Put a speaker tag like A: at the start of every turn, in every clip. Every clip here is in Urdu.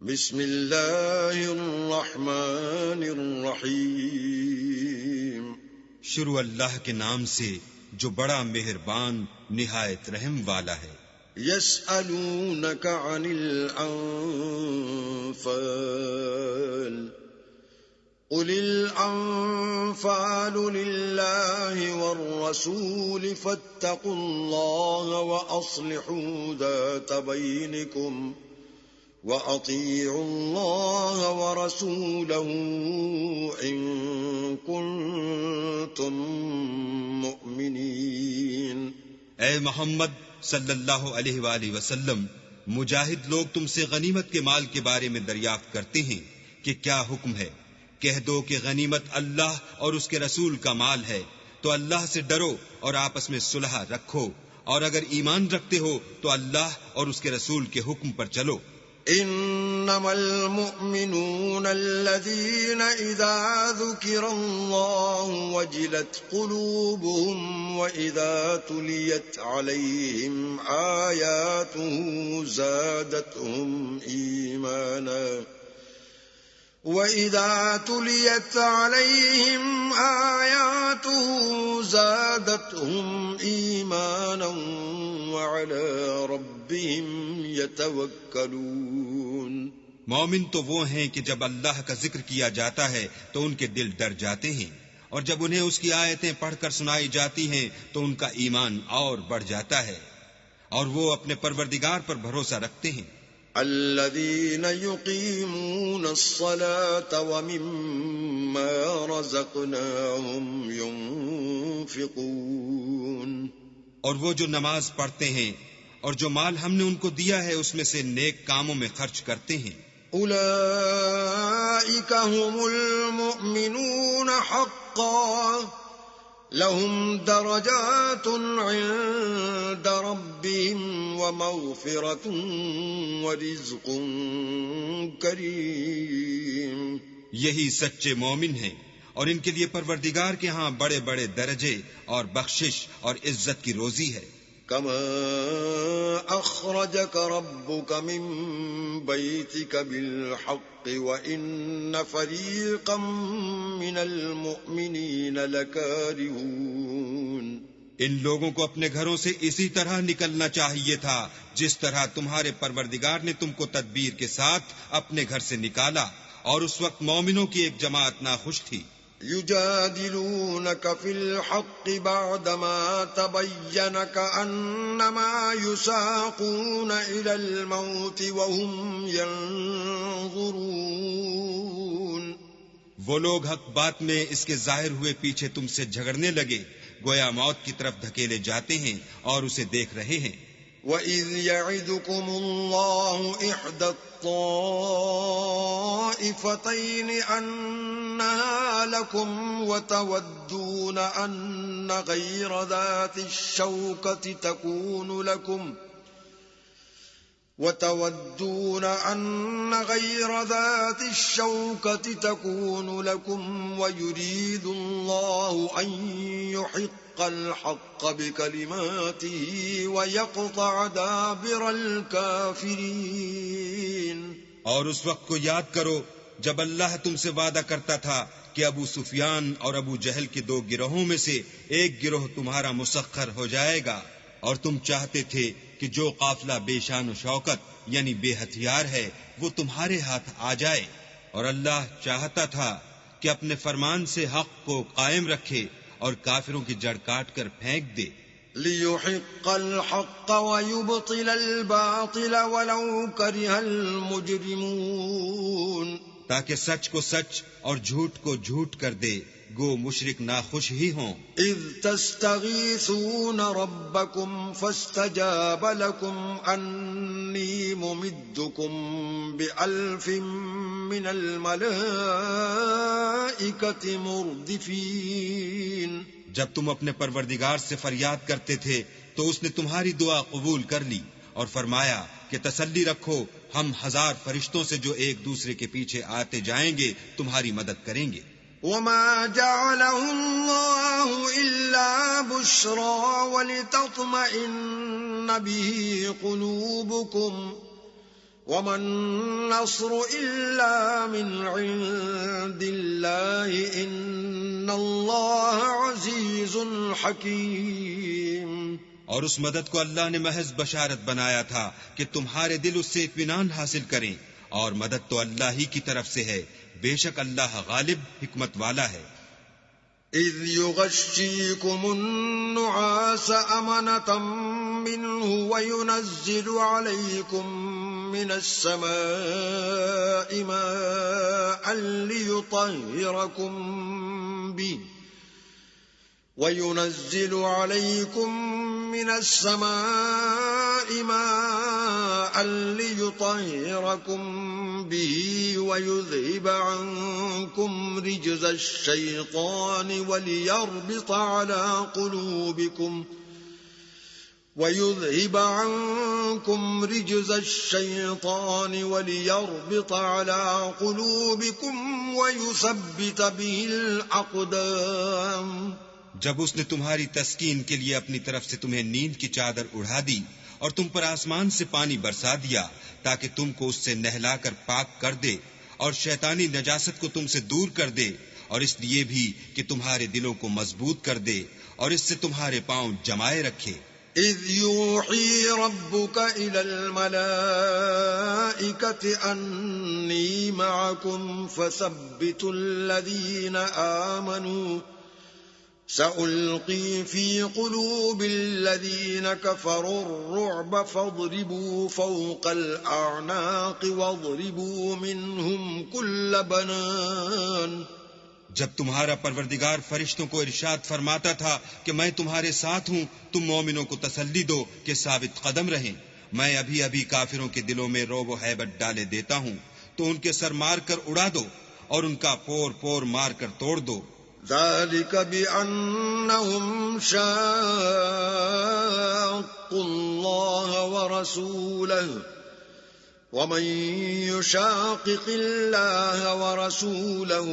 A: بسم اللہ الرحمن الرحیم،
B: شروع اللہ کے نام سے جو بڑا مہربان نہایت رحم والا ہے۔
A: یسألونک عن الانفال قل الانفال للہ والرسول فاتقوا اللہ واصلحوا ذات بینکم وَأَطِيعُوا اللَّهَ وَرَسُولَهُ إِن كُنتُم مُّؤْمِنِينَ۔
B: اے محمد صلی اللہ علیہ وآلہ وسلم، مجاہد لوگ تم سے غنیمت کے مال کے بارے میں دریافت کرتے ہیں کہ کیا حکم ہے۔ کہہ دو کہ غنیمت اللہ اور اس کے رسول کا مال ہے، تو اللہ سے ڈرو اور آپس میں صلح رکھو، اور اگر ایمان رکھتے ہو تو اللہ اور اس کے رسول کے حکم پر چلو۔
A: انما المؤمنون الذين اذا ذكر الله وجلت قلوبهم واذا تليت عليهم آياته زادتهم ايمانا وَإِذَا تُلِيَتْ عَلَيْهِمْ آيَاتُهُ زَادَتْهُمْ إِيمَانًا وَعَلَى رَبِّهِمْ يَتَوَكَّلُونَ۔
B: مومن تو وہ ہیں کہ جب اللہ کا ذکر کیا جاتا ہے تو ان کے دل ڈر جاتے ہیں، اور جب انہیں اس کی آیتیں پڑھ کر سنائی جاتی ہیں تو ان کا ایمان اور بڑھ جاتا ہے، اور وہ اپنے پروردگار پر بھروسہ رکھتے ہیں۔
A: الذين يقيمون الصلاة ومما رزقناهم ينفقون،
B: اور وہ جو نماز پڑھتے ہیں اور جو مال ہم نے ان کو دیا ہے اس میں سے نیک کاموں میں خرچ کرتے ہیں۔
A: اولئك هم المؤمنون حقا لهم درجات عند ربهم ومغفرة ورزق کریم۔
B: یہی سچے مومن ہیں، اور ان کے لیے پروردگار کے ہاں بڑے بڑے درجے اور بخشش اور عزت کی روزی ہے۔
A: كما أخرجك ربك من بيتك بالحق وإن فريقا من المؤمنين لكارهون۔
B: ان لوگوں کو اپنے گھروں سے اسی طرح نکلنا چاہیے تھا جس طرح تمہارے پروردگار نے تم کو تدبیر کے ساتھ اپنے گھر سے نکالا، اور اس وقت مومنوں کی ایک جماعت ناخوش تھی۔
A: يجادلونك في الحق بعدما تبين كأنما يساقون إلى الموت وهم ينظرون۔
B: وہ لوگ حق بات میں اس کے ظاہر ہوئے پیچھے تم سے جھگڑنے لگے، گویا موت کی طرف دھکیلے جاتے ہیں اور اسے دیکھ رہے ہیں۔
A: وَإِذْ يَعِدُكُمُ اللَّهُ إِحْدَى الطَّائِفَتَيْنِ أَنَّهَا لَكُمْ وَتَوَدُّونَ أَنَّ غَيْرَ ذَاتِ الشَّوْكَةِ تَكُونُ لَكُمْ وَيُرِيدُ اللَّهُ أَن يُحِقَّ الْحَقَّ بِكَلِمَاتِهِ وَيَقْطَعَ دَابِرَ الْكَافِرِينَ۔
B: اور اس وقت کو یاد کرو جب اللہ تم سے وعدہ کرتا تھا کہ ابو سفیان اور ابو جہل کے دو گروہوں میں سے ایک گروہ تمہارا مسخر ہو جائے گا، اور تم چاہتے تھے کہ جو قافلہ بے شان و شوکت یعنی بے ہتھیار ہے وہ تمہارے ہاتھ آ جائے، اور اللہ چاہتا تھا کہ اپنے فرمان سے حق کو قائم رکھے اور کافروں کی جڑ کاٹ کر پھینک دے۔
A: لِيُحِقَّ الْحَقَّ وَيُبْطِلَ الْبَاطِلَ وَلَوْ كَرِهَ الْمُجْرِمُونَ،
B: تاکہ سچ کو سچ اور جھوٹ کو جھوٹ کر دے، گو مشرک ناخوش ہی ہوں۔
A: اذ تستغیثون ربکم فاستجاب لکم انی ممدکم بألف من الملائکۃ مردفین۔
B: جب تم اپنے پروردگار سے فریاد کرتے تھے تو اس نے تمہاری دعا قبول کر لی اور فرمایا کہ تسلی رکھو، ہم 1000 فرشتوں سے جو ایک دوسرے کے پیچھے آتے جائیں گے تمہاری مدد کریں گے۔
A: وما جعله الله إلا بشرى ولتطمئن به قلوبكم وَمَا النَّصْرُ إِلَّا مِنْ عِنْدِ اللَّهِ إِنَّ اللَّهَ عَزِيزٌ حَكِيمٌ۔
B: اور اس مدد کو اللہ نے محض بشارت بنایا تھا کہ تمہارے دل اس سے اطمینان حاصل کریں، اور مدد تو اللہ ہی کی طرف سے ہے، بے شک اللہ غالب حکمت والا ہے۔
A: إِذْ يُغَشِّيكُمُ النُّعَاسَ أَمَنَةً مِّنْهُ وَيُنَزِّلُ عَلَيْكُم مِّنَ السَّمَاءِ مَاءً لِيُطَهِّرَكُم بِهِ وَيُذْهِبَ عَنكُمْ رِجْزَ الشَّيْطَانِ وَلِيَرْبِطَ عَلَى قُلُوبِكُمْ وَيُثَبِّتَ بِهِ الْأَقْدَامَ۔
B: جب اس نے تمہاری تسکین کے لیے اپنی طرف سے تمہیں نیند کی چادر اڑا دی اور تم پر آسمان سے پانی برسا دیا تاکہ تم کو اس سے نہلا کر پاک کر دے اور شیطانی نجاست کو تم سے دور کر دے، اور اس لیے بھی کہ تمہارے دلوں کو مضبوط کر دے اور اس سے تمہارے پاؤں جمائے رکھے۔
A: إِذْ يُوحِي رَبُّكَ إِلَى الْمَلَائِكَةِ أَنِّي مَعَكُمْ فَثَبِّتُوا الَّذِينَ آمَنُوا سَأُلْقِي فِي قُلُوبِ الَّذِينَ كَفَرُوا الرُّعْبَ فَاضْرِبُوا فَوْقَ الْأَعْنَاقِ وَاضْرِبُوا مِنْهُمْ كُلَّ بَنَانٍ۔
B: جب تمہارا پروردگار فرشتوں کو ارشاد فرماتا تھا کہ میں تمہارے ساتھ ہوں، تم مومنوں کو تسلی دو کہ ثابت قدم رہیں، میں ابھی ابھی کافروں کے دلوں میں رعب و ہیبت ڈالے دیتا ہوں، تو ان کے سر مار کر اڑا دو اور ان کا پور پور مار کر توڑ دو۔
A: ذَلِكَ بِأَنَّهُمْ شَاقُّوا اللَّهَ وَرَسُولَهُ وَمَن يُشَاقِقِ اللَّهَ وَرَسُولَهُ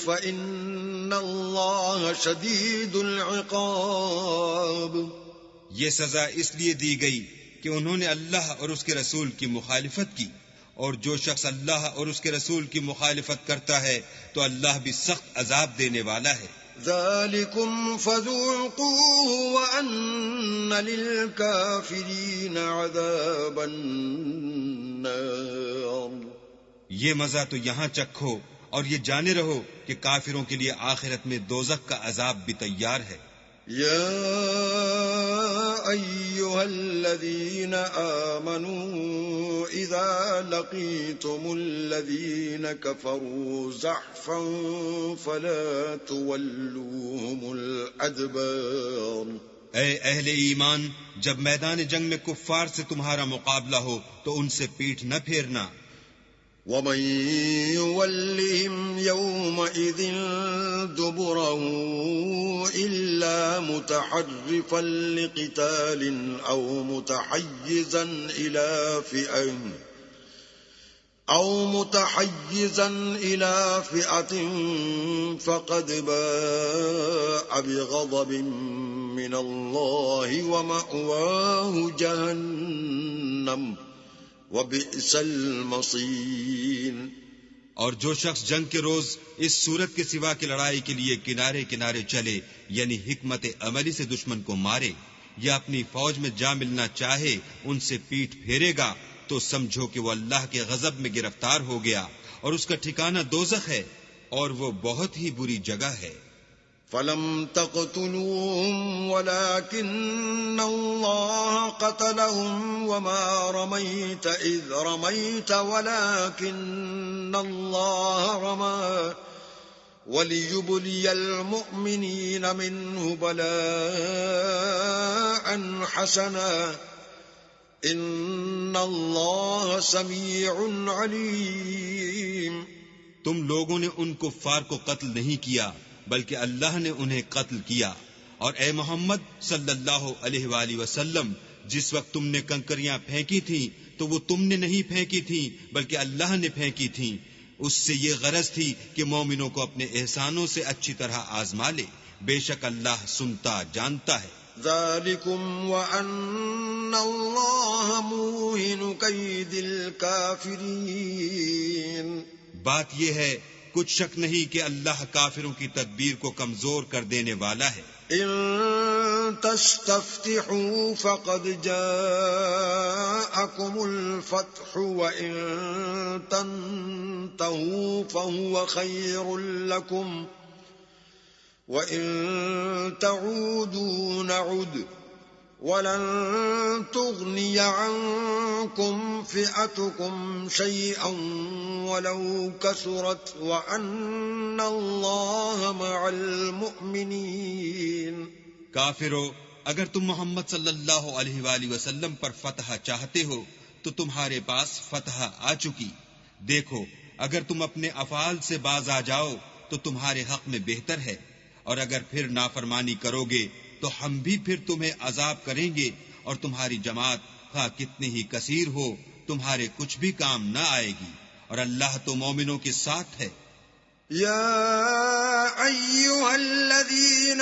A: فَإِنَّ اللَّهَ شَدِيدُ الْعِقَابِ۔
B: یہ سزا اس لیے دی گئی کہ انہوں نے اللہ اور اس کے رسول کی مخالفت کی، اور جو شخص اللہ اور اس کے رسول کی مخالفت کرتا ہے تو اللہ بھی سخت عذاب دینے والا ہے۔
A: ذَلِكُمْ فَذُوقُوهُ وَأَنَّ لِلْكَافِرِينَ عَذَابَ النَّارِ۔
B: یہ مزہ تو یہاں چکھو اور یہ جانے رہو کہ کافروں کے لیے آخرت میں دوزخ کا عذاب بھی تیار ہے۔
A: يا أيها الذين آمنوا إذا لقيتم الذين كفروا زحفا فلا تولوهم الأدبار۔
B: اے اہل ایمان، جب میدان جنگ میں کفار سے تمہارا مقابلہ ہو تو ان سے پیٹھ نہ پھیرنا۔
A: وَمَن يُوَلِّهِمْ يَوْمَئِذٍ دُبُرَهُ إِلَّا مُتَحَرِّفًا لِقِتَالٍ أَوْ مُتَحَيِّزًا إِلَى فِئَةٍ فَقَدْ بَاءَ بِغَضَبٍ مِّنَ اللَّهِ وَمَأْوَاهُ جَهَنَّمُ وَبِئْسَ الْمَصِيرُ۔
B: اور جو شخص جنگ کے روز اس صورت کے سوا کی لڑائی کے لیے کنارے کنارے چلے، یعنی حکمت عملی سے دشمن کو مارے یا اپنی فوج میں جا ملنا چاہے، ان سے پیٹھ پھیرے گا تو سمجھو کہ وہ اللہ کے غضب میں گرفتار ہو گیا، اور اس کا ٹھکانہ دوزخ ہے، اور وہ بہت ہی بری جگہ ہے۔
A: فَلَمْ تَقْتُلُوهُمْ وَلَكِنَّ اللَّهَ قَتَلَهُمْ وَمَا رَمَيْتَ إِذْ رَمَيْتَ وَلَكِنَّ اللَّهَ رَمَى وَلِيُبْلِيَ الْمُؤْمِنِينَ مِنْهُ بَلَاءً حَسَنًا إِنَّ اللَّهَ سَمِيعٌ عَلِيمٌ۔
B: تم لوگوں نے ان کفار کو قتل نہیں کیا بلکہ اللہ نے انہیں قتل کیا، اور اے محمد صلی اللہ علیہ وآلہ وسلم، جس وقت تم نے کنکریاں پھینکی تھیں تو وہ تم نے نہیں پھینکی تھیں بلکہ اللہ نے پھینکی تھیں، اس سے یہ غرض تھی کہ مومنوں کو اپنے احسانوں سے اچھی طرح آزما لے، بے شک اللہ سنتا جانتا ہے۔
A: ذلكم وأن الله موهن كيد الكافرين.
B: بات یہ ہے کچھ شک نہیں کہ اللہ کافروں کی تدبیر کو کمزور کر دینے والا ہے.
A: إن تستفتحوا فقد جاءكم الفتح وإن تنتهوا فهو خير لكم وإن تعودوا نعد ولن تغني عنكم فئتكم شيئا ولو كثرت وأن الله مع المؤمنين.
B: کافرو، اگر تم محمد صلی اللہ علیہ وآلہ وسلم پر فتح چاہتے ہو تو تمہارے پاس فتح آ چکی. دیکھو، اگر تم اپنے افعال سے باز آ جاؤ تو تمہارے حق میں بہتر ہے، اور اگر پھر نافرمانی کرو گے تو ہم بھی پھر تمہیں عذاب کریں گے، اور تمہاری جماعت خواہ کتنی ہی کثیر ہو تمہارے کچھ بھی کام نہ آئے گی، اور اللہ تو مومنوں کے ساتھ ہے.
A: يا أيها الذين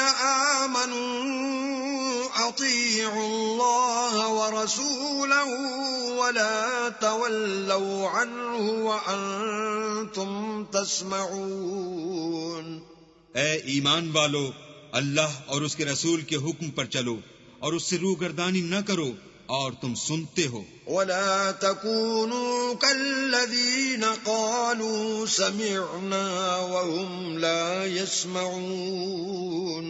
A: آمنوا أطيعوا الله ورسوله ولا تولوا عنه وأنتم تسمعون.
B: اے ایمان والو، اللہ اور اس کے رسول کے حکم پر چلو اور اس سے روگردانی نہ کرو اور تم سنتے ہو.
A: ولا تكونوا كالذين قالوا سمعنا وهم لا يسمعون.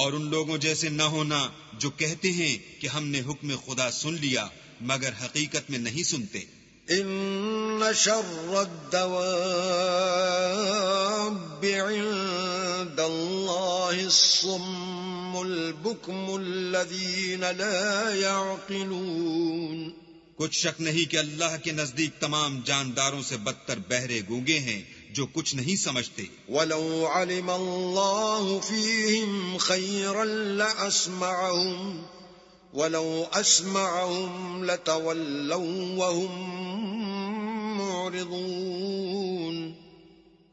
B: اور ان لوگوں جیسے نہ ہونا جو کہتے ہیں کہ ہم نے حکم خدا سن لیا مگر حقیقت میں نہیں سنتے.
A: ان شر الدواب عند الله الصم البكم الذين لا يعقلون.
B: کچھ شک نہیں کہ اللہ کے نزدیک تمام جانداروں سے بدتر بہرے گونگے ہیں جو کچھ نہیں سمجھتے.
A: ولو علم الله فيهم خيرا لأسمعهم ولو أسمعهم لتولوا وهم معرضون.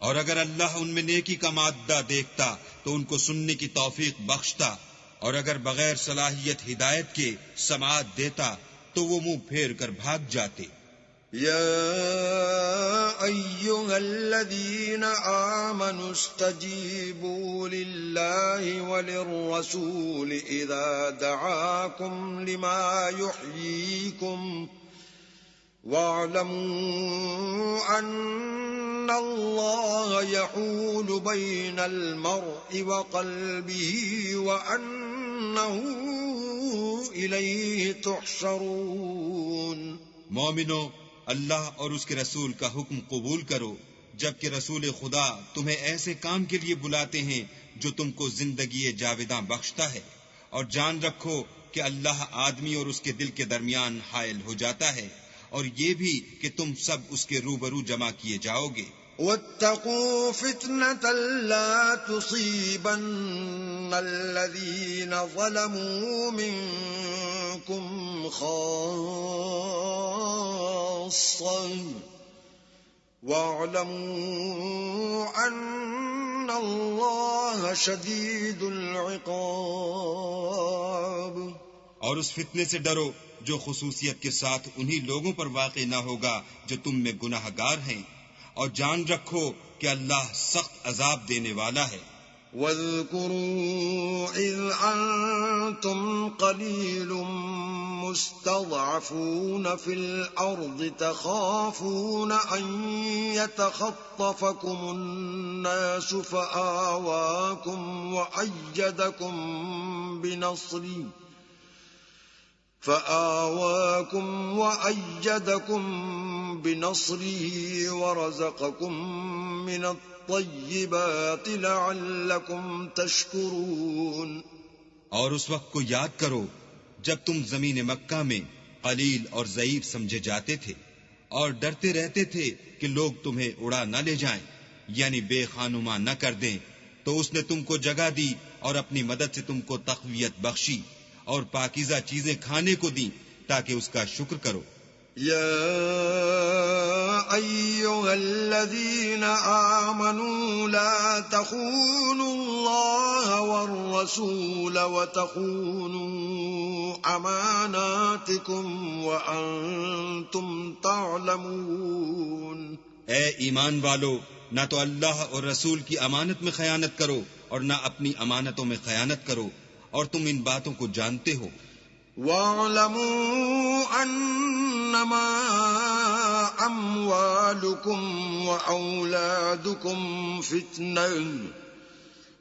B: اور اگر اللہ ان میں نیکی کا مادہ دیکھتا تو ان کو سننے کی توفیق بخشتا، اور اگر بغیر صلاحیت ہدایت کے سماعت دیتا تو وہ منہ پھیر کر بھاگ جاتے.
A: يا أيها الذين آمنوا استجيبوا لله وللرسول إذا دعاكم لما يحييكم واعلموا أن الله يحول بين المرء وقلبه وأنه إليه تحشرون.
B: مومنو، اللہ اور اس کے رسول کا حکم قبول کرو جبکہ رسول خدا تمہیں ایسے کام کے لیے بلاتے ہیں جو تم کو زندگی جاوداں بخشتا ہے، اور جان رکھو کہ اللہ آدمی اور اس کے دل کے درمیان حائل ہو جاتا ہے، اور یہ بھی کہ تم سب اس کے روبرو جمع کیے جاؤ گے.
A: واتقوا فتنة لا تصيبن الذين ظلموا منكم خاصة واعلموا أن الله شديد العقاب.
B: اور اس فتنے سے ڈرو جو خصوصیت کے ساتھ انہی لوگوں پر واقع نہ ہوگا جو تم میں گناہ گار ہیں، اور جان رکھو کہ اللہ سخت عذاب دینے والا ہے.
A: واذكروا إذ أنتم قليل مستضعفون في الأرض تخافون أن يتخطفكم الناس فآواكم وأيدكم بنصره ورزقكم من الطيبات لعلكم تشكرون.
B: اور اس وقت کو یاد کرو جب تم زمین مکہ میں قلیل اور ضعیف سمجھے جاتے تھے اور ڈرتے رہتے تھے کہ لوگ تمہیں اڑا نہ لے جائیں یعنی بے خانما نہ کر دیں، تو اس نے تم کو جگہ دی اور اپنی مدد سے تم کو تقویت بخشی اور پاکیزہ چیزیں کھانے کو دیں تاکہ اس کا شکر کرو.
A: یا أيها الذين آمنوا لا تخونوا الله والرسول وتخونوا أماناتكم وأنتم تعلمون.
B: اے ایمان والو، نہ تو اللہ اور رسول کی امانت میں خیانت کرو اور نہ اپنی امانتوں میں خیانت کرو، اور تم ان باتوں کو جانتے ہو.
A: وَاعْلَمُوا أَنَّمَا أَمْوَالُكُمْ وَأَوْلَادُكُمْ فِتْنَةٌ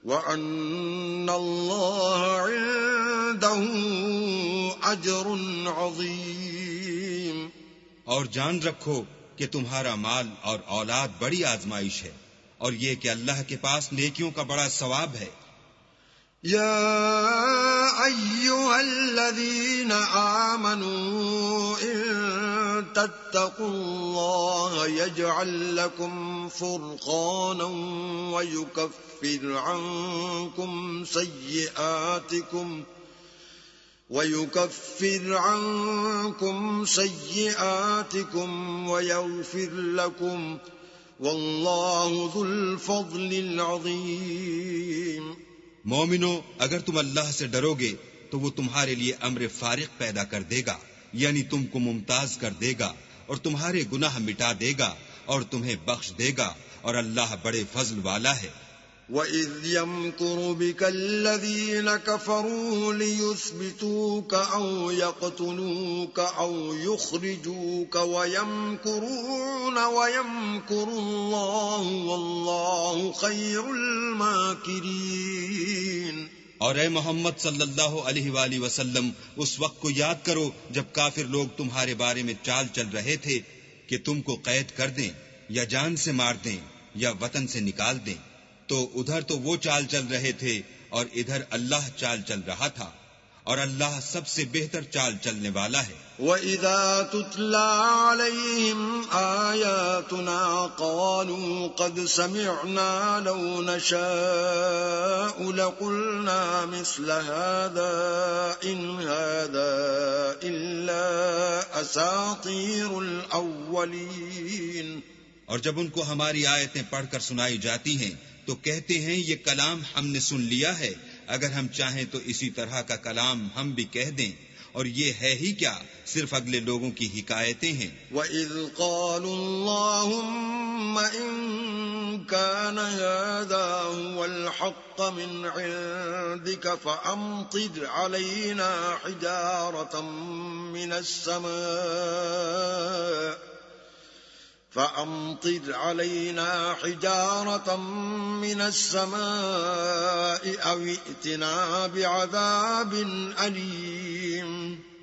A: وَأَنَّ اللَّهَ عِندَهُ أَجْرٌ عَظِيمٌ.
B: اور جان رکھو کہ تمہارا مال اور اولاد بڑی آزمائش ہے، اور یہ کہ اللہ کے پاس نیکیوں کا بڑا ثواب ہے.
A: يا أيها الذين آمنوا إن تتقوا الله يجعل لكم فرقانا ويكفر عنكم سيئاتكم ويغفر لكم والله ذو الفضل العظيم.
B: مومنو، اگر تم اللہ سے ڈرو گے تو وہ تمہارے لیے امر فارق پیدا کر دے گا، یعنی تم کو ممتاز کر دے گا اور تمہارے گناہ مٹا دے گا اور تمہیں بخش دے گا، اور اللہ بڑے فضل والا ہے.
A: وَإِذْ يَمْكُرُ بِكَ الَّذِينَ كَفَرُوا لِيُثْبِتُوكَ أَوْ يَقْتُلُوكَ أَوْ يُخْرِجُوكَ وَيَمْكُرُونَ وَيَمْكُرُ اللَّهُ وَاللَّهُ خَيْرُ الْمَاكِرِينَ.
B: اور اے محمد صلی اللہ علیہ وآلہ وسلم، اس وقت کو یاد کرو جب کافر لوگ تمہارے بارے میں چال چل رہے تھے کہ تم کو قید کر دیں یا جان سے مار دیں یا وطن سے نکال دیں. تو ادھر تو وہ چال چل رہے تھے اور ادھر اللہ چال چل رہا تھا، اور اللہ سب سے بہتر چال چلنے والا ہے.
A: وَإِذَا تُتْلَى عَلَيْهِمْ آيَاتُنَا قَالُوا قَدْ سَمِعْنَا لَوْ نَشَاءُ لَقُلْنَا مِثْلَ هَذَا إِنْ هَذَا إِلَّا أَسَاطِيرُ الْأَوَّلِينَ.
B: اور جب ان کو ہماری آیتیں پڑھ کر سنائی جاتی ہیں تو کہتے ہیں یہ کلام ہم نے سن لیا ہے، اگر ہم چاہیں تو اسی طرح کا کلام ہم بھی کہہ دیں، اور یہ ہے ہی کیا، صرف اگلے لوگوں کی حکایتیں ہیں.
A: وَإِذْ قَالُوا اللَّهُمَّ إِن كَانَ هَذَا هُوَ الْحَقَّ مِنْ عِندِكَ فَأَمْطِرْ عَلَيْنَا حِجَارَةً مِّنَ السَّمَاءِ أَوْ ائْتِنَا بِعَذَابٍ أَلِيمٍ.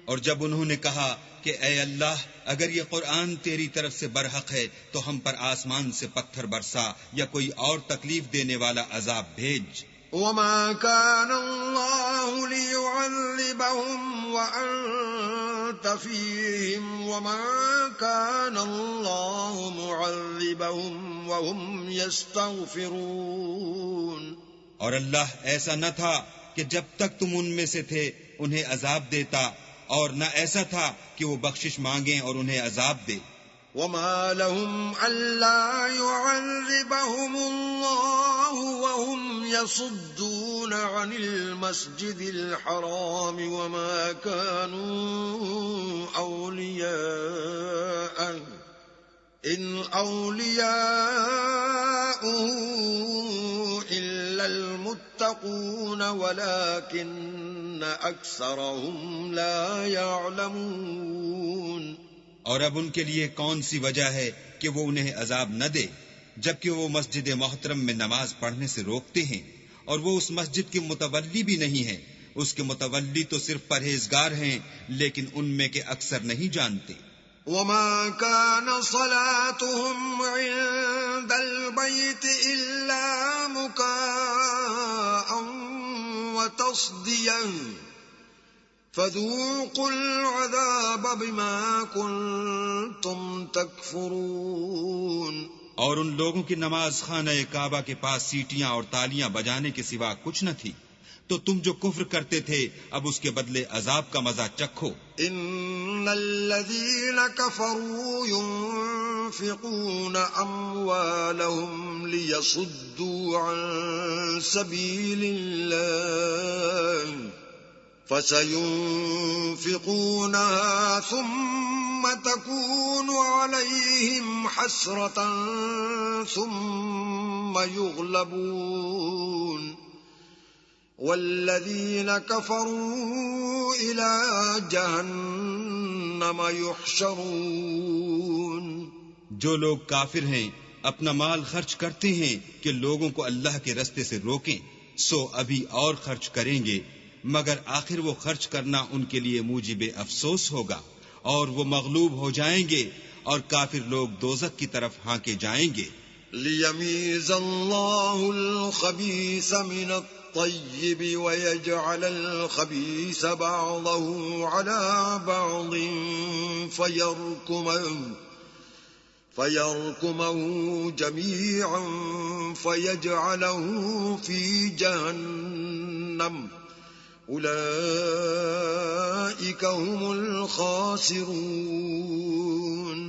B: اور جب انہوں نے کہا کہ اے اللہ، اگر یہ قرآن تیری طرف سے برحق ہے تو ہم پر آسمان سے پتھر برسا یا کوئی اور تکلیف دینے والا عذاب بھیج.
A: وَمَا كَانَ اللَّهُ لِيُعَذِّبَهُمْ وَأَنْتَ فِيهِمْ وَمَا كَانَ اللَّهُ مُعَذِّبَهُمْ وَهُمْ يَسْتَغْفِرُونَ.
B: اور اللہ ایسا نہ تھا کہ جب تک تم ان میں سے تھے انہیں عذاب دیتا، اور نہ ایسا تھا کہ وہ بخشش مانگیں اور انہیں عذاب دے.
A: وَمَا لَهُمْ أَلَّا يُعَذِّبَهُمُ اللَّهُ وَهُمْ يَصُدُّونَ عَنِ الْمَسْجِدِ الْحَرَامِ وَمَا كَانُوا أَوْلِيَاءَهُ إِنْ أَوْلِيَاؤُهُ إِلَّا الْمُتَّقُونَ وَلَكِنَّ أَكْثَرَهُمْ لَا يَعْلَمُونَ.
B: اور اب ان کے لیے کون سی وجہ ہے کہ وہ انہیں عذاب نہ دے، جبکہ وہ مسجد محترم میں نماز پڑھنے سے روکتے ہیں، اور وہ اس مسجد کے متولی بھی نہیں ہیں. اس کے متولی تو صرف پرہیزگار ہیں، لیکن ان میں کے اکثر نہیں جانتے.
A: وَمَا كَانَ صَلَاتُهُمْ عِندَ الْبَيْتِ إِلَّا مُكَاءً وَتَصْدِيًا فَذُوقُوا الْعَذَابَ بِمَا كُنْتُمْ تَكْفُرُونَ.
B: اور ان لوگوں کی نماز خانہ کعبہ کے پاس سیٹیاں اور تالیاں بجانے کے سوا کچھ نہ تھی، تو تم جو کفر کرتے تھے اب اس کے بدلے عذاب کا مزہ چکھو۔
A: ان الذين كفروا ينفقون اموالهم ليصدوا عن سبيل الله فسينفقونها ثم تكون عليهم حسرة ثم يغلبون والذين كفروا إلى جهنم يحشرون۔
B: جو لوگ کافر ہیں اپنا مال خرچ کرتے ہیں کہ لوگوں کو اللہ کے رستے سے روکیں، سو ابھی اور خرچ کریں گے، مگر آخر وہ خرچ کرنا ان کے لیے موجب افسوس ہوگا، اور وہ مغلوب ہو جائیں گے اور کافر لوگ دوزخ کی طرف ہانکے جائیں گے۔
A: لِيَمِيزَ اللَّهُ الْخَبِيثَ مِنَ الطَّيِّبِ وَيَجْعَلَ الْخَبِيثَ بَعْضَهُ عَلَى بَعْضٍ فَيَرْكُمَهُ جَمِيعًا فَيَجْعَلَهُ فِي جَهَنَّمَ اولئک هم الخاسرون۔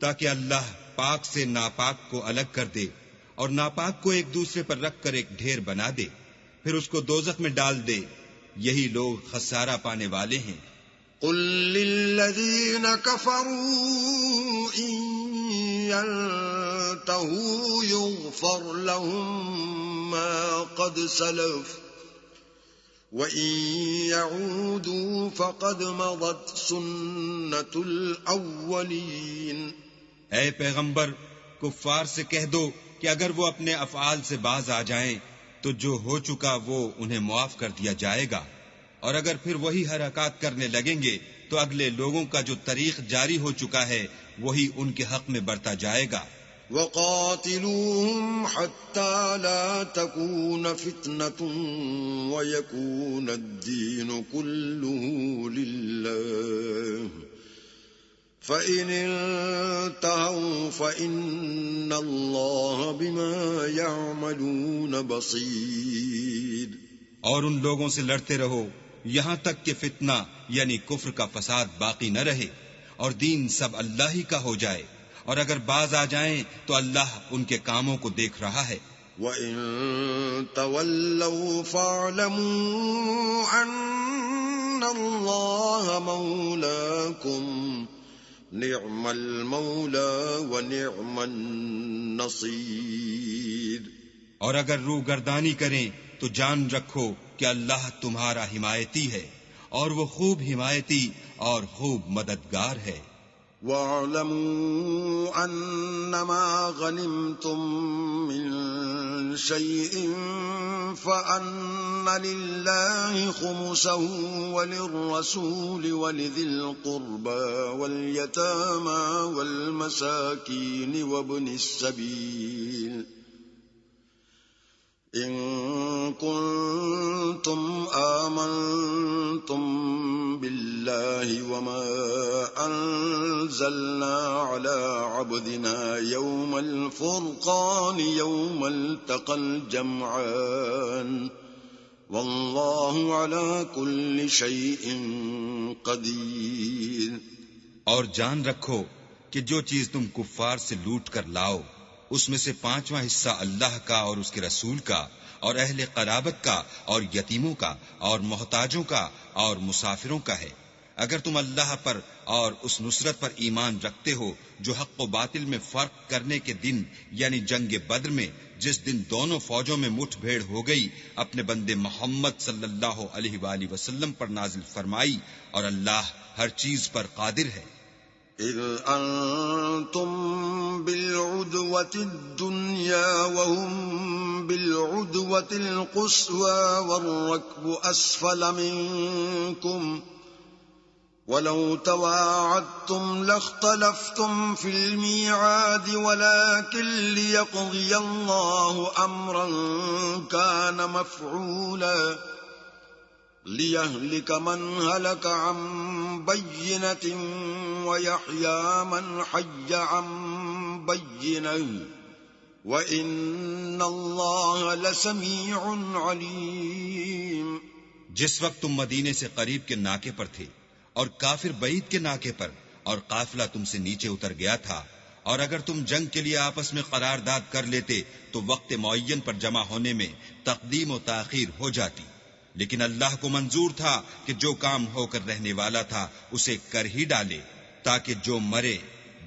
B: تاکہ اللہ پاک سے ناپاک کو الگ کر دے اور ناپاک کو ایک دوسرے پر رکھ کر ایک ڈھیر بنا دے، پھر اس کو دوزخ میں ڈال دے، یہی لوگ خسارہ پانے والے ہیں۔
A: قل للذین کفروا ان ينتهوا یغفر لهم ما قد سلف وَإِن يَعُودُوا فَقَدْ مَضَتْ سُنَّةُ الْأَوَّلِينَ۔
B: اے پیغمبر، کفار سے کہہ دو کہ اگر وہ اپنے افعال سے باز آ جائیں تو جو ہو چکا وہ انہیں معاف کر دیا جائے گا، اور اگر پھر وہی حرکات کرنے لگیں گے تو اگلے لوگوں کا جو طریق جاری ہو چکا ہے وہی ان کے حق میں برتا جائے گا۔
A: وَقَاتِلُوهُمْ حَتَّى لَا تَكُونَ فِتْنَةٌ وَيَكُونَ الدِّينُ كُلُّهُ لِلَّهِ فَإِنِ انتهوا فَإِنَّ اللَّهَ بِمَا يَعْمَلُونَ بَصِيرٌ۔
B: اور ان لوگوں سے لڑتے رہو یہاں تک کہ فتنہ یعنی کفر کا فساد باقی نہ رہے اور دین سب اللہ ہی کا ہو جائے، اور اگر باز آ جائیں تو اللہ ان کے کاموں کو دیکھ رہا ہے۔
A: وَإِن تَوَلَّوْا فَاعْلَمُوا أَنَّ اللَّهَ مَوْلَاكُمْ نِعْمَ الْمَوْلَى وَنِعْمَ النَّصِيرُ۔
B: اور اگر روگردانی کریں تو جان رکھو کہ اللہ تمہارا حمایتی ہے، اور وہ خوب حمایتی اور خوب مددگار ہے۔
A: وَاعْلَمُوا أَنَّمَا غَنِمْتُم مِّن شَيْءٍ فَأَنَّ لِلَّهِ خُمُسَهُ وَلِلرَّسُولِ وَلِذِي الْقُرْبَى وَالْيَتَامَى وَالْمَسَاكِينِ وَابْنِ السَّبِيلِ إِن كُنتُمْ آمنتم بالله وما أنزلنا على عبدنا يوم الفرقان يوم التقى الجمعان والله على كل شيء قدير۔
B: اور جان رکھو کہ جو چیز تم کفار سے لوٹ کر لاؤ اس میں سے 5واں حصہ اللہ کا اور اس کے رسول کا اور اہل قرابت کا اور یتیموں کا اور محتاجوں کا اور مسافروں کا ہے۔ اگر تم اللہ پر اور اس نصرت پر ایمان رکھتے ہو جو حق و باطل میں فرق کرنے کے دن یعنی جنگ بدر میں جس دن دونوں فوجوں میں مٹھ بھیڑ ہو گئی اپنے بندے محمد صلی اللہ علیہ وآلہ وسلم پر نازل فرمائی، اور اللہ ہر چیز پر قادر ہے۔
A: إذ أنتم بالعدوة الدنيا وهم بالعدوة القصوى والركب أسفل منكم ولو تواعدتم لاختلفتم في الميعاد ولكن ليقضي الله أمرا كان مفعولا لِيَهْلِكَ مَنْ هَلَكَ عَنْ بَيِّنَةٍ وَيَحْيَى مَنْ حَيَّ عَنْ بَيِّنَةٍ وَإِنَّ اللَّهَ لَسَمِيعٌ عَلِيمٌ۔
B: جس وقت تم مدینے سے قریب کے ناکے پر تھے اور کافر بعید کے ناکے پر، اور قافلہ تم سے نیچے اتر گیا تھا، اور اگر تم جنگ کے لیے آپس میں قرارداد کر لیتے تو وقت معین پر جمع ہونے میں تقدیم و تاخیر ہو جاتی، لیکن اللہ کو منظور تھا کہ جو کام ہو کر رہنے والا تھا اسے کر ہی ڈالے، تاکہ جو مرے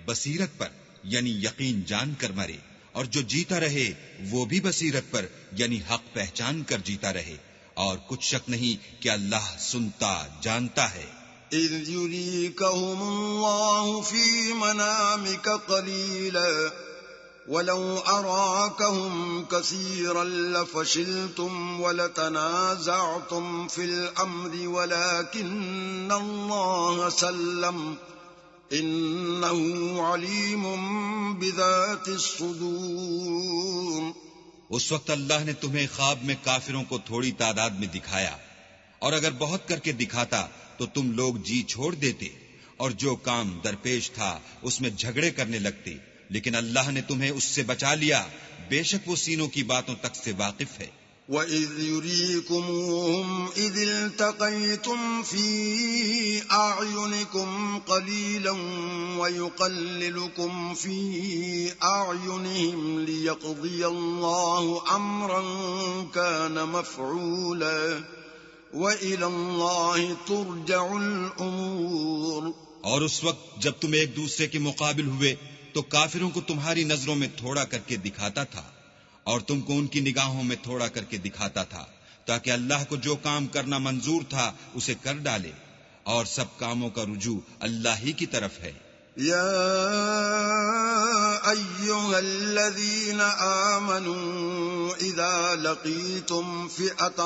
B: بصیرت پر یعنی یقین جان کر مرے، اور جو جیتا رہے وہ بھی بصیرت پر یعنی حق پہچان کر جیتا رہے، اور کچھ شک نہیں کہ اللہ سنتا جانتا ہے۔
A: إِذْ يُرِيكَهُمُ اللَّهُ فِي مَنَامِكَ قَلِيلًا وَلَوْ أَرَاكَهُمْ كَثِيرًا لَفَشِلْتُمْ وَلَتَنَازَعْتُمْ فِي الْأَمْرِ وَلَكِنَّ اللَّهَ سَلَّمَ إِنَّهُ عَلِيمٌ بِذَاتِ الصُّدُورِ۔
B: اس وقت اللہ نے تمہیں خواب میں کافروں کو تھوڑی تعداد میں دکھایا، اور اگر بہت کر کے دکھاتا تو تم لوگ جی چھوڑ دیتے، اور جو کام درپیش تھا اس میں جھگڑے کرنے لگتے، لیکن اللہ نے تمہیں اس سے بچا لیا، بے شک وہ سینوں کی باتوں تک سے واقف ہے۔
A: وَإِذْ يُرِيكُمُوهُمْ إِذِ الْتَقَيْتُمْ فِي أَعْيُنِكُمْ قَلِيلًا وَيُقَلِّلُكُمْ فِي أَعْيُنِهِمْ لِيَقْضِيَ اللَّهُ أَمْرًا كَانَ مَفْعُولًا وَإِلَى اللَّهِ تُرْجَعُ الْأُمُورُ۔
B: اور اس وقت جب تم ایک دوسرے کے مقابل ہوئے تو کافروں کو تمہاری نظروں میں تھوڑا کر کے دکھاتا تھا، اور تم کو ان کی نگاہوں میں تھوڑا کر کے دکھاتا تھا، تاکہ اللہ کو جو کام کرنا منظور تھا اسے کر ڈالے، اور سب کاموں کا رجوع اللہ ہی کی طرف ہے۔
A: يَا أَيُّهَا الَّذِينَ آمَنُوا إِذَا لَقِيتُمْ فِئَةً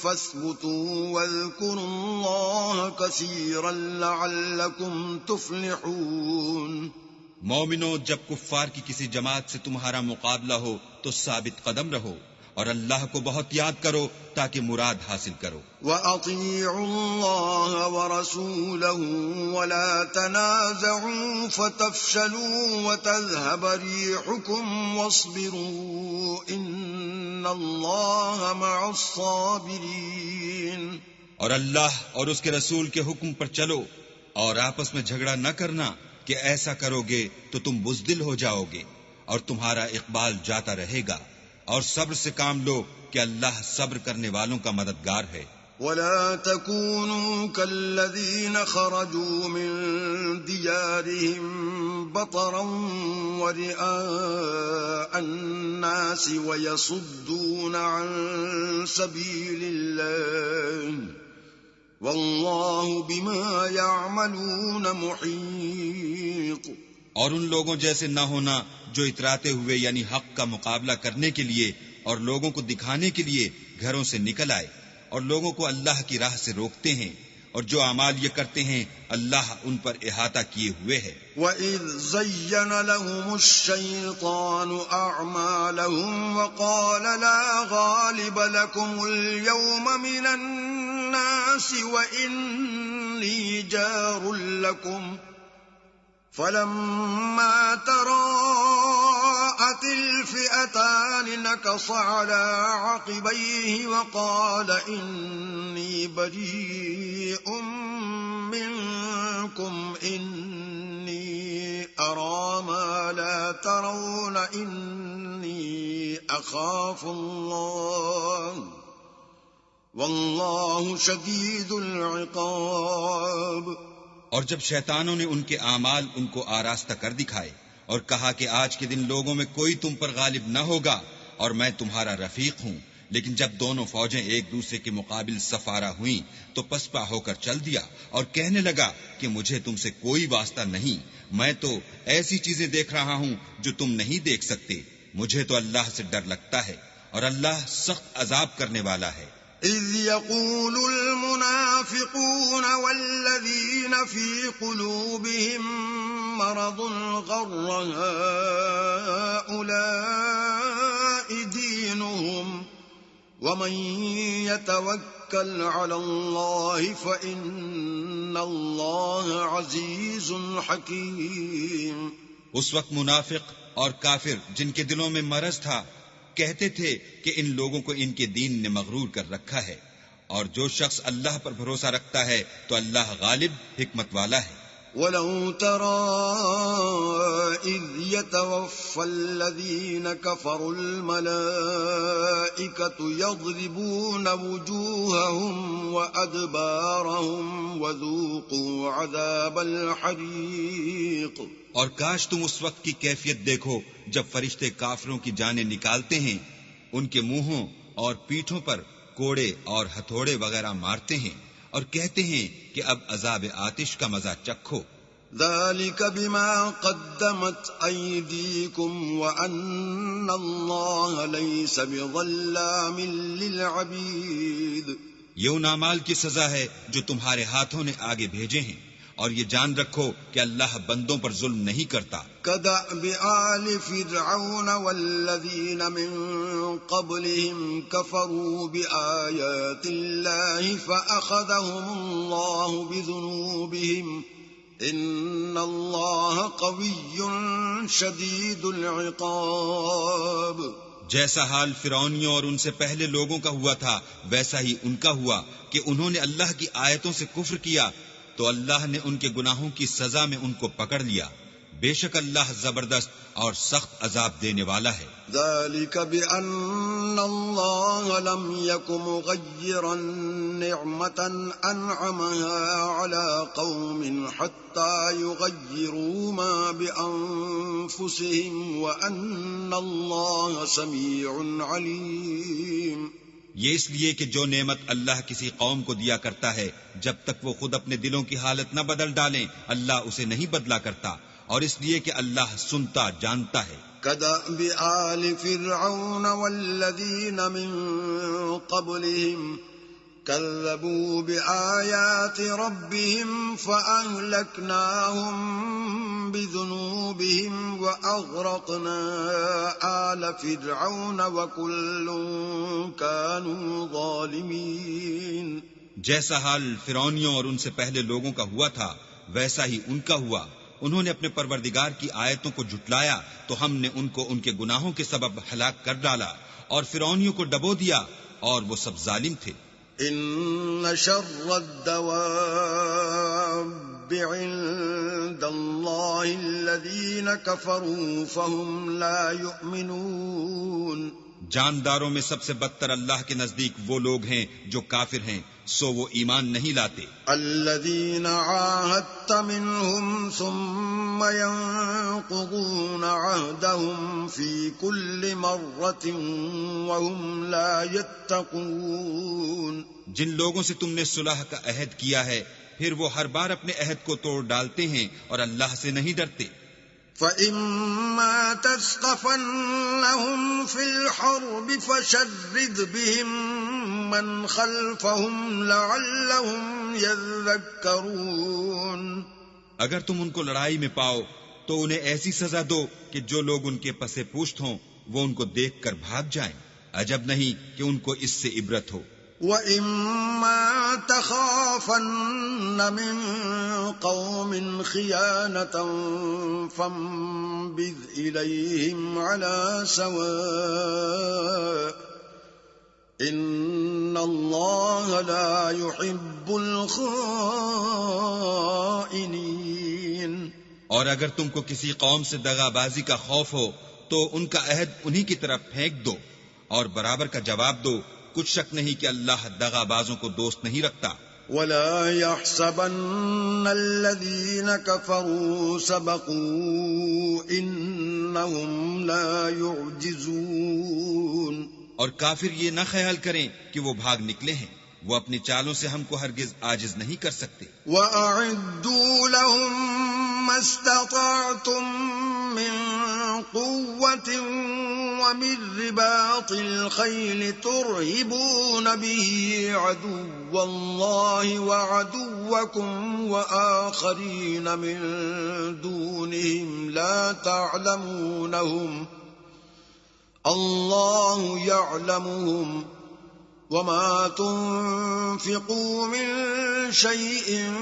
A: فَاثْبُتُوا وَاذْكُرُوا اللَّهَ كَثِيرًا لَعَلَّكُمْ تُفْلِحُونَ۔
B: مومنو، جب کفار کی کسی جماعت سے تمہارا مقابلہ ہو تو ثابت قدم رہو، اور اللہ کو بہت یاد کرو تاکہ مراد حاصل کرو۔
A: وَأَطِيعُوا اللَّهَ وَرَسُولَهُ وَلَا تَنَازَعُوا فَتَفْشَلُوا وَتَذْهَبَ رِيحُكُمْ وَاصْبِرُوا إِنَّ اللَّهَ مَعَ الصَّابِرِينَ۔
B: اور اللہ اور اس کے رسول کے حکم پر چلو، اور آپس میں جھگڑا نہ کرنا، کہ ایسا کرو گے تو تم بزدل ہو جاؤ گے، اور تمہارا اقبال جاتا رہے گا، اور صبر سے کام لو کہ اللہ صبر کرنے والوں کا مددگار ہے۔
A: وَلَا تَكُونُوا كَالَّذِينَ خَرَجُوا مِن دِيَارِهِمْ بَطَرًا وَرِئَاءَ النَّاسِ وَيَصُدُّونَ عَن سَبِيلِ اللَّهِ وَاللَّهُ بِمَا يَعْمَلُونَ مُحِيطٌ۔
B: اور ان لوگوں جیسے نہ ہونا جو اتراتے ہوئے یعنی حق کا مقابلہ کرنے کے لیے اور لوگوں کو دکھانے کے لیے گھروں سے نکل آئے، اور لوگوں کو اللہ کی راہ سے روکتے ہیں، اور جو اعمال یہ کرتے ہیں اللہ ان پر احاطہ کیے ہوئے ہے۔
A: وَإِذْ زَيَّنَ لَهُمُ الشَّيْطَانُ أَعْمَالَهُمْ وَقَالَ لَا غَالِبَ لَكُمُ الْيَوْمَ مِنَ النَّاسِ وَإِنِّي جَارٌ لَكُمْ فَلَمَّا تَرَاءَتِ الْفِئَتَانِ نَكَصَ عَلَى عَقِبَيْهِ وَقَالَ إِنِّي بَرِيءٌ مِّنكُمْ إِنِّي أَرَىٰ مَا لَا تَرَوْنَ إِنِّي أَخَافُ اللَّهَ وَاللَّهُ شَدِيدُ الْعِقَابِ۔
B: اور جب شیطانوں نے ان کے اعمال ان کو آراستہ کر دکھائے اور کہا کہ آج کے دن لوگوں میں کوئی تم پر غالب نہ ہوگا اور میں تمہارا رفیق ہوں، لیکن جب دونوں فوجیں ایک دوسرے کے مقابل سفارہ ہوئیں تو پسپا ہو کر چل دیا اور کہنے لگا کہ مجھے تم سے کوئی واسطہ نہیں، میں تو ایسی چیزیں دیکھ رہا ہوں جو تم نہیں دیکھ سکتے، مجھے تو اللہ سے ڈر لگتا ہے اور اللہ سخت عذاب کرنے والا ہے۔
A: إِذْ يَقُولُ الْمُنَافِقُونَ وَالَّذِينَ فِي قُلُوبِهِم مَّرَضٌ غَرَّ هَٰؤُلَاءِ دِينُهُمْ وَمَن يَتَوَكَّلْ عَلَى اللَّهِ فَإِنَّ اللَّهَ عَزِيزٌ حَكِيمٌ۔
B: اس وقت منافق اور کافر جن کے دلوں میں مرض تھا کہتے تھے کہ ان لوگوں کو ان کے دین نے مغرور کر رکھا ہے، اور جو شخص اللہ پر بھروسہ رکھتا ہے تو اللہ غالب حکمت والا ہے۔
A: وَلَوْ تَرَىٰ إِذْ يَتَوَفَّى الَّذِينَ كَفَرُوا الْمَلَائِكَةُ يَضْرِبُونَ وُجُوهَهُمْ وَأَدْبَارَهُمْ وَذُوقُوا عَذَابَ الْحَرِيقِ۔
B: اور کاش تم اس وقت کی کیفیت دیکھو جب فرشتے کافروں کی جانیں نکالتے ہیں، ان کے منہوں اور پیٹھوں پر کوڑے اور ہتھوڑے وغیرہ مارتے ہیں اور کہتے ہیں کہ اب عذاب آتش کا مزہ چکھو۔
A: ذَلِكَ بِمَا قَدَّمَتْ أَيْدِيكُمْ وَأَنَّ اللَّهَ لَيْسَ بِظَلَّامٍ لِّلْعَبِيدِ۔
B: یہ ان اعمال کی سزا ہے جو تمہارے ہاتھوں نے آگے بھیجے ہیں، اور یہ جان رکھو کہ اللہ بندوں پر ظلم نہیں کرتا۔
A: كَدَأْبِ آلِ فِرْعَوْنَ وَالَّذِينَ مِن قَبْلِهِمْ كَفَرُوا بِآيَاتِ اللَّهِ فَأَخَذَهُمُ اللَّهُ بِذُنُوبِهِمْ إِنَّ اللَّهَ قَوِيٌّ شَدِيدُ الْعِقَابِ۔
B: جیسا حال فرعونیوں اور ان سے پہلے لوگوں کا ہوا تھا ویسا ہی ان کا ہوا کہ انہوں نے اللہ کی آیتوں سے کفر کیا تو اللہ نے ان کے گناہوں کی سزا میں ان کو پکڑ لیا۔ بے شک اللہ زبردست اور سخت عذاب دینے والا ہے۔
A: ذَلِكَ بِأَنَّ اللَّهَ لَمْ يَكُ مُغَيِّرًا نِعْمَةً أَنْعَمَهَا عَلَى قَوْمٍ حَتَّى يُغَيِّرُوا مَا بِأَنفُسِهِمْ وَأَنَّ اللَّهَ سَمِيعٌ عَلِيمٌ۔
B: یہ اس لیے کہ جو نعمت اللہ کسی قوم کو دیا کرتا ہے جب تک وہ خود اپنے دلوں کی حالت نہ بدل ڈالیں اللہ اسے نہیں بدلا کرتا، اور اس لیے کہ اللہ سنتا جانتا ہے۔
A: كَدَأْبِ آلِ فِرْعَوْنَ وَالَّذِينَ مِن قَبْلِهِمْ كَذَّبُوا بِآيَاتِ رَبِّهِمْ فَأَهْلَكْنَاهُمْ بِذُنُوبِهِمْ وَأَغْرَقْنَا آلَ فِرْعَوْنَ وَكُلٌّ كَانُوا ظَالِمِينَ۔
B: جیسا حال فرعونیوں اور ان سے پہلے لوگوں کا ہوا تھا ویسا ہی ان کا ہوا۔ انہوں نے اپنے پروردگار کی آیتوں کو جھٹلایا تو ہم نے ان کو ان کے گناہوں کے سبب ہلاک کر ڈالا، اور فرعونیوں کو ڈبو دیا، اور وہ سب ظالم تھے۔
A: إِنَّ شَرَّ الدَّوَابِّ عِندَ اللَّهِ الَّذِينَ كَفَرُوا فَهُمْ لَا يُؤْمِنُونَ۔
B: جانداروں میں سب سے بدتر اللہ کے نزدیک وہ لوگ ہیں جو کافر ہیں، سو وہ ایمان نہیں لاتے۔
A: الَّذِينَ عَاهَدتَّ مِنْهُمْ ثُمَّ يَنقُضُونَ عَهْدَهُمْ فِي كُلِّ مَرَّةٍ وَهُمْ لَا يَتَّقُونَ۔
B: جن لوگوں سے تم نے صلح کا عہد کیا ہے پھر وہ ہر بار اپنے عہد کو توڑ ڈالتے ہیں اور اللہ سے نہیں ڈرتے۔
A: فَإِمَّا تَثْقَفَنَّهُمْ فِي الْحَرْبِ فَشَرِّدْ بِهِمْ مَنْ خَلْفَهُمْ لَعَلَّهُمْ يَذَّكَّرُونَ۔
B: اگر تم ان کو لڑائی میں پاؤ تو انہیں ایسی سزا دو کہ جو لوگ ان کے پسے پوشت ہوں وہ ان کو دیکھ کر بھاگ جائیں، عجب نہیں کہ ان کو اس سے عبرت ہو۔
A: وَإِمَّا تَخَافَنَّ مِن قَوْمٍ خِيَانَةً فَانبِذْ إِلَيْهِمْ عَلَى سَوَاءٍ إِنَّ اللَّهَ لَا يُحِبُّ الْخَائِنِينَ۔
B: اور اگر تم کو کسی قوم سے دغا بازی کا خوف ہو تو ان کا عہد انہی کی طرف پھینک دو اور برابر کا جواب دو، کچھ شک نہیں کہ اللہ دغا بازوں کو دوست نہیں رکھتا۔
A: وَلَا يَحْسَبَنَّ الَّذِينَ كَفَرُوا سَبَقُوا إِنَّهُمْ لَا يُعْجِزُونَ۔
B: اور کافر یہ نہ خیال کریں کہ وہ بھاگ نکلے ہیں، وہ اپنی چالوں سے ہم کو ہرگز عاجز نہیں کر سکتے۔
A: وَأَعِدُّوا لَهُم مَّا اسْتَطَعْتُم مِّن قُوَّةٍ وَمِن رِّبَاطِ الْخَيْلِ تُرْهِبُونَ بِهِ عَدُوَّ اللَّهِ وَعَدُوَّكُمْ وَآخَرِينَ مِن دُونِهِمْ لَا تَعْلَمُونَهُمْ اللَّهُ يَعْلَمُهُمْ وما تنفقوا من شيء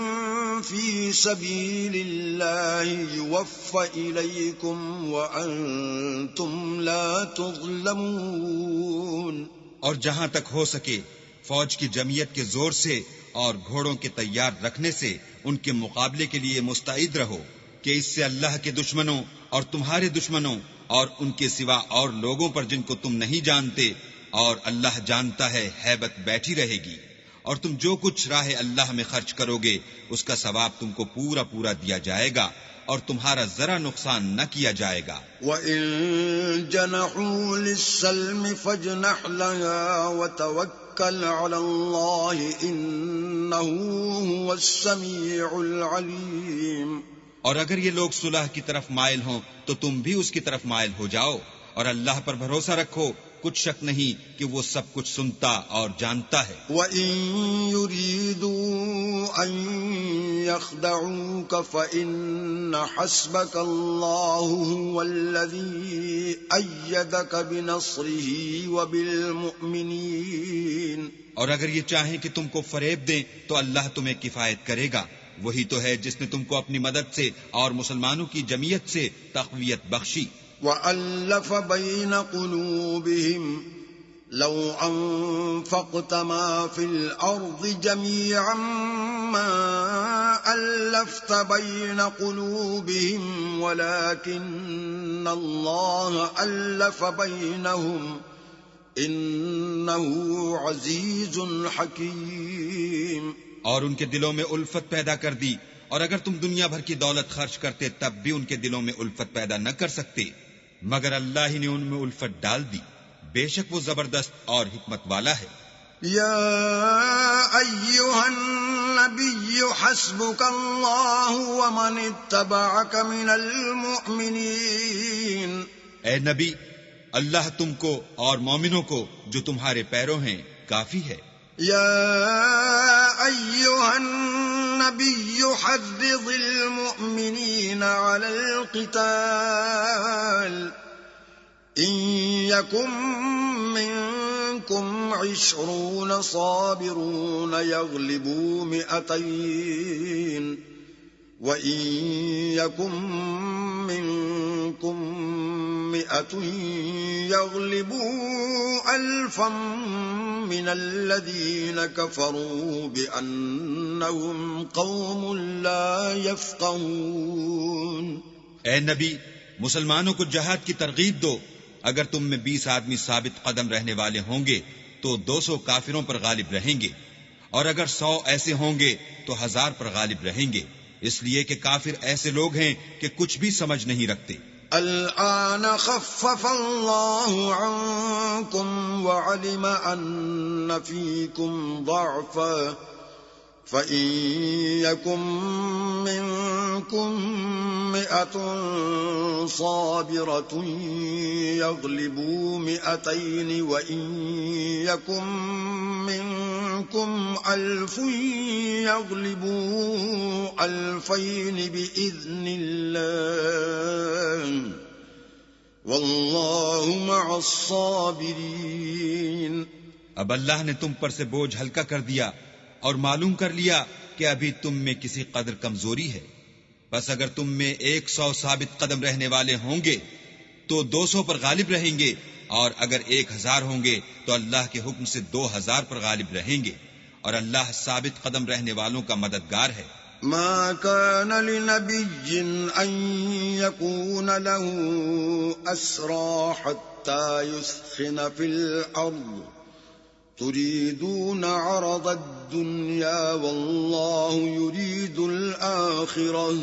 A: في سبيل الله يوفى إليكم وأنتم لا تظلمون.
B: اور جہاں تک ہو سکے فوج کی جمعیت کے زور سے اور گھوڑوں کے تیار رکھنے سے ان کے مقابلے کے لیے مستعد رہو کہ اس سے اللہ کے دشمنوں اور تمہارے دشمنوں اور ان کے سوا اور لوگوں پر جن کو تم نہیں جانتے اور اللہ جانتا ہے ہیبت بیٹھی رہے گی. اور تم جو کچھ راہ اللہ میں خرچ کرو گے اس کا ثواب تم کو پورا پورا دیا جائے گا اور تمہارا ذرا نقصان نہ کیا جائے گا.
A: وَإِن جَنَحُوا لِلسَّلْمِ فَاجْنَحْ لَهَا وَتَوَكَّلْ عَلَى اللَّهِ إِنَّهُ هُوَ السَّمِيعُ الْعَلِيمُ.
B: اور اگر یہ لوگ صلح کی طرف مائل ہوں تو تم بھی اس کی طرف مائل ہو جاؤ اور اللہ پر بھروسہ رکھو، کچھ شک نہیں کہ وہ سب کچھ سنتا اور جانتا ہے.
A: وَإِن يُرِيدُوا أَن يَخْدَعُوكَ فَإِنَّ حَسْبَكَ اللَّهُ هُوَ الَّذِي أَيَّدَكَ بِنَصْرِهِ وَبِالْمُؤْمِنِينَ.
B: اور اگر یہ چاہیں کہ تم کو فریب دیں تو اللہ تمہیں کفایت کرے گا، وہی تو ہے جس نے تم کو اپنی مدد سے اور مسلمانوں کی جمعیت سے تقویت بخشی.
A: وَأَلَّفَ بَيْنَ قُلُوبِهِمْ لَوْ أَنفَقْتَ مَا فِي الْأَرْضِ جَمِيعًا مَا أَلَّفْتَ بَيْنَ قُلُوبِهِمْ وَلَكِنَّ اللَّهَ أَلَّفَ بَيْنَهُمْ إِنَّهُ عَزِيزٌ حَكِيمٌ.
B: اور ان کے دلوں میں الفت پیدا کر دی، اور اگر تم دنیا بھر کی دولت خرچ کرتے تب بھی ان کے دلوں میں الفت پیدا نہ کر سکتے، مگر اللہ ہی نے ان میں الفت ڈال دی. بے شک وہ زبردست اور حکمت والا ہے.
A: یا ایھا النبی حسبک اللہ ومن اتبعک من المؤمنین.
B: اے نبی، اللہ تم کو اور مومنوں کو جو تمہارے پیرو ہیں کافی ہے.
A: یا ایھا النبی حرض المؤمنین علی القتال ان یکن منکم 20 صابرون یغلبوا 200 وَإِن يَكُن مِّنكُم 100 يَغْلِبُوا 1000 مِّنَ الَّذِينَ كَفَرُوا بِأَنَّهُمْ قَوْمٌ لَّا يَفْقَهُونَ.
B: اے نبی، مسلمانوں کو جہاد کی ترغیب دو. اگر تم میں 20 آدمی ثابت قدم رہنے والے ہوں گے تو 200 کافروں پر غالب رہیں گے، اور اگر 100 ایسے ہوں گے تو 1000 پر غالب رہیں گے، اس لیے کہ کافر ایسے لوگ ہیں کہ کچھ بھی سمجھ نہیں رکھتے.
A: الآن خفف اللہ عنکم وعلم ان فیکم ضعفا فإن يكن منكم 100 صابرة يغلبوا 200 وإن يكن منكم 1000 يغلبوا 2000 بإذن الله والله مع الصابرين.
B: اب اللہ نے تم پر سے بوجھ ہلکا کر دیا اور معلوم کر لیا کہ ابھی تم میں کسی قدر کمزوری ہے، بس اگر تم میں 100 ثابت قدم رہنے والے ہوں گے تو 200 پر غالب رہیں گے، اور اگر 1000 ہوں گے تو اللہ کے حکم سے 2000 پر غالب رہیں گے، اور اللہ ثابت قدم رہنے والوں کا مددگار ہے.
A: ما كان لنبي أن يكون له أسرى حتى يثخن في الأرض تريدون عرض الدنيا والله يريد الآخرة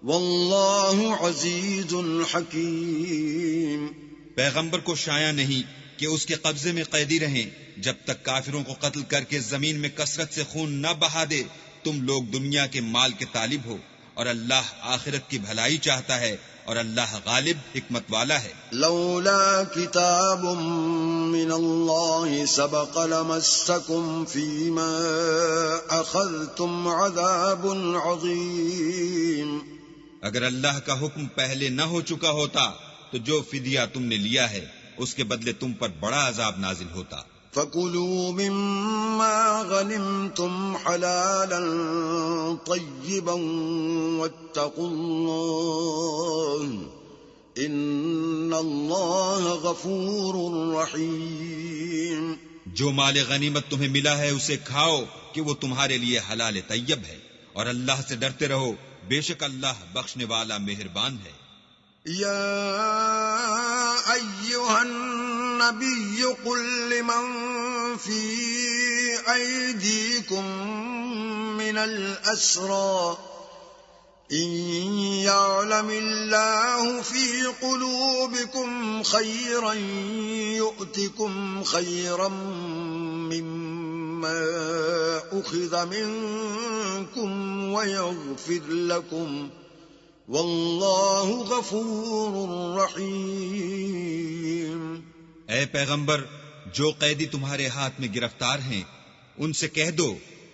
A: والله عزيز حكيم.
B: پیغمبر کو شایع نہیں کہ اس کے قبضے میں قیدی رہیں جب تک کافروں کو قتل کر کے زمین میں کثرت سے خون نہ بہا دے. تم لوگ دنیا کے مال کے طالب ہو اور اللہ آخرت کی بھلائی چاہتا ہے، اور اللہ غالب حکمت والا ہے.
A: لولا کتاب من اللہ سبق لمسکم فیما اخذتم عذاب عظیم.
B: اگر اللہ کا حکم پہلے نہ ہو چکا ہوتا تو جو فدیہ تم نے لیا ہے اس کے بدلے تم پر بڑا عذاب نازل ہوتا.
A: فكلوا مما غنمتم حلالا طيبا واتقوا الله ان اللہ غفور رحیم.
B: جو مال غنیمت تمہیں ملا ہے اسے کھاؤ کہ وہ تمہارے لیے حلال طیب ہے، اور اللہ سے ڈرتے رہو، بے شک اللہ بخشنے والا مہربان ہے.
A: یا ایھا النبی قل لمن فی ایدیکم من الاسری ان يعلم الله في قلوبكم خيرا يؤتكم خيرا مما أخذ منكم ويغفر لكم والله غفور رحيم.
B: اے پیغمبر، جو قیدی تمہارے ہاتھ میں گرفتار ہیں ان سے کہہ دو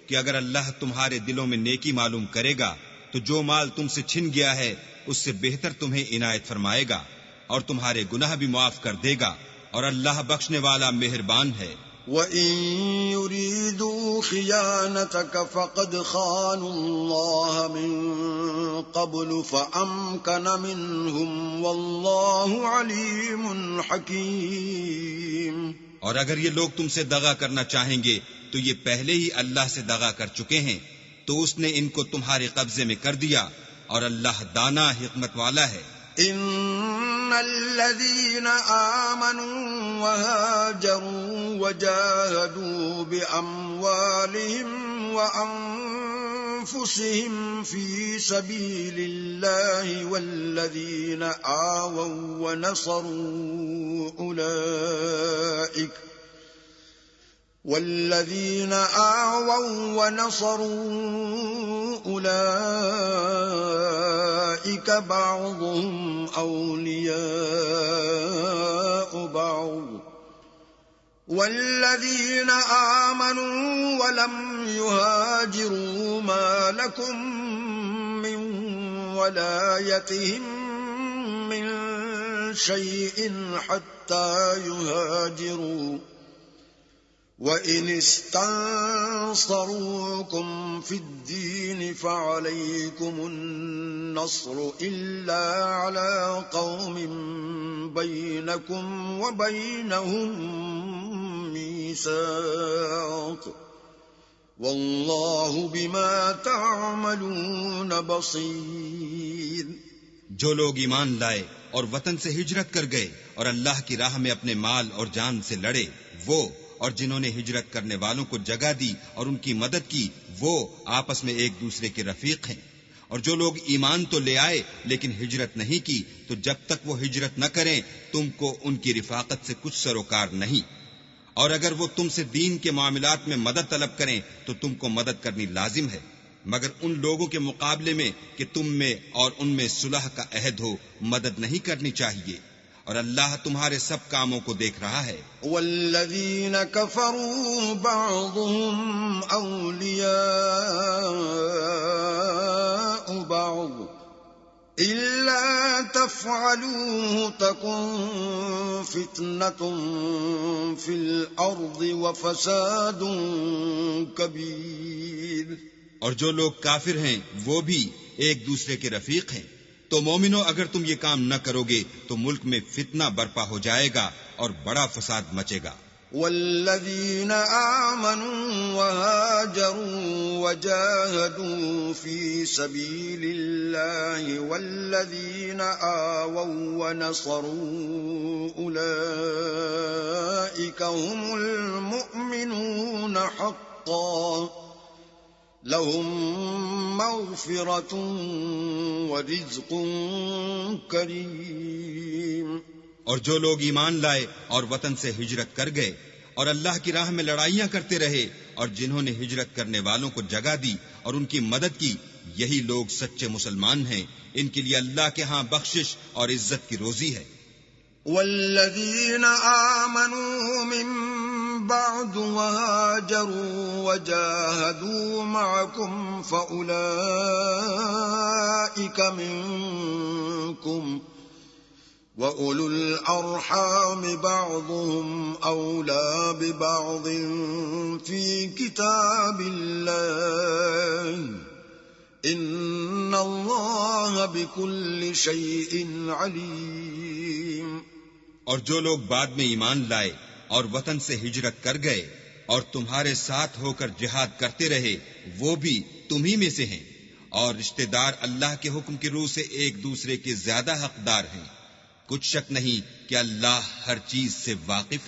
B: کہ اگر اللہ تمہارے دلوں میں نیکی معلوم کرے گا تو جو مال تم سے چھن گیا ہے اس سے بہتر تمہیں عنایت فرمائے گا اور تمہارے گناہ بھی معاف کر دے گا، اور اللہ بخشنے والا مہربان ہے.
A: وَإِن يُرِيدُوا خِيَانَتَكَ فَقَدْ خَانُوا اللَّهَ مِن قَبْلُ فَأَمْكَنَ مِنْهُمْ وَاللَّهُ عَلِيمٌ حَكِيمٌ.
B: اور اگر یہ لوگ تم سے دغا کرنا چاہیں گے تو یہ پہلے ہی اللہ سے دغا کر چکے ہیں، تو اس نے ان کو تمہارے قبضے میں کر دیا، اور اللہ دانا حکمت والا ہے.
A: ان الذين آمنوا وهاجروا وجاهدوا بأموالهم وأنفسهم في سبيل الله والذين آووا ونصروا أولئك بعضهم أولياء بعض والذين آمنوا ولم يهاجروا ما لكم من ولايتهم من شيء حتى يهاجروا وَإِنِ اسْتَنصَرُوكُمْ فِي الدِّينِ فَعَلَيْكُمُ النَّصْرُ إِلَّا عَلَى قَوْمٍ بَيْنَكُمْ وَبَيْنَهُمْ مِيثَاقٌ وَاللَّهُ بِمَا تَعْمَلُونَ بَصِيرٌ.
B: جو لوگ ایمان لائے اور وطن سے ہجرت کر گئے اور اللہ کی راہ میں اپنے مال اور جان سے لڑے، وہ اور جنہوں نے ہجرت کرنے والوں کو جگہ دی اور ان کی مدد کی، وہ آپس میں ایک دوسرے کے رفیق ہیں. اور جو لوگ ایمان تو لے آئے لیکن ہجرت نہیں کی، تو جب تک وہ ہجرت نہ کریں تم کو ان کی رفاقت سے کچھ سروکار نہیں. اور اگر وہ تم سے دین کے معاملات میں مدد طلب کریں تو تم کو مدد کرنی لازم ہے، مگر ان لوگوں کے مقابلے میں کہ تم میں اور ان میں صلح کا عہد ہو مدد نہیں کرنی چاہیے، اور اللہ تمہارے سب کاموں کو دیکھ رہا ہے.
A: والذین کفروا بعضهم اولیاء بعض الا تفعلوه تکن فتنة فی الارض وفساد کبیر.
B: اور جو لوگ کافر ہیں وہ بھی ایک دوسرے کے رفیق ہیں. تو مومنو، اگر تم یہ کام نہ کرو گے تو ملک میں فتنہ برپا ہو جائے گا اور بڑا فساد مچے گا.
A: والذین آمنوا وهاجروا وجاهدوا في سبيل الله والذین آووا ونصروا أولئك هم المؤمنون حقا لهم مغفرة ورزق کریم.
B: اور جو لوگ ایمان لائے اور وطن سے ہجرت کر گئے اور اللہ کی راہ میں لڑائیاں کرتے رہے اور جنہوں نے ہجرت کرنے والوں کو جگہ دی اور ان کی مدد کی، یہی لوگ سچے مسلمان ہیں. ان کے لیے اللہ کے ہاں بخشش اور عزت کی روزی ہے.
A: والذین آمنوا من بعد وهاجروا وجاهدوا معكم فأولئك منكم وَأُولُو الْأَرْحَامِ بَعْضُهُمْ أَوْلَى بِبَعْضٍ فِي كِتَابِ اللَّهِ إِنَّ اللَّهَ بِكُلِّ شَيْءٍ عَلِيمٌ۔
B: اور جو لوگ بعد میں ایمان لائے اور وطن سے ہجرت کر گئے اور تمہارے ساتھ ہو کر جہاد کرتے رہے، وہ بھی تمہی میں سے ہیں، اور رشتہ دار اللہ کے حکم کی روح سے ایک دوسرے کے زیادہ حقدار ہیں۔ کچھ شک نہیں کہ اللہ ہر چیز سے واقف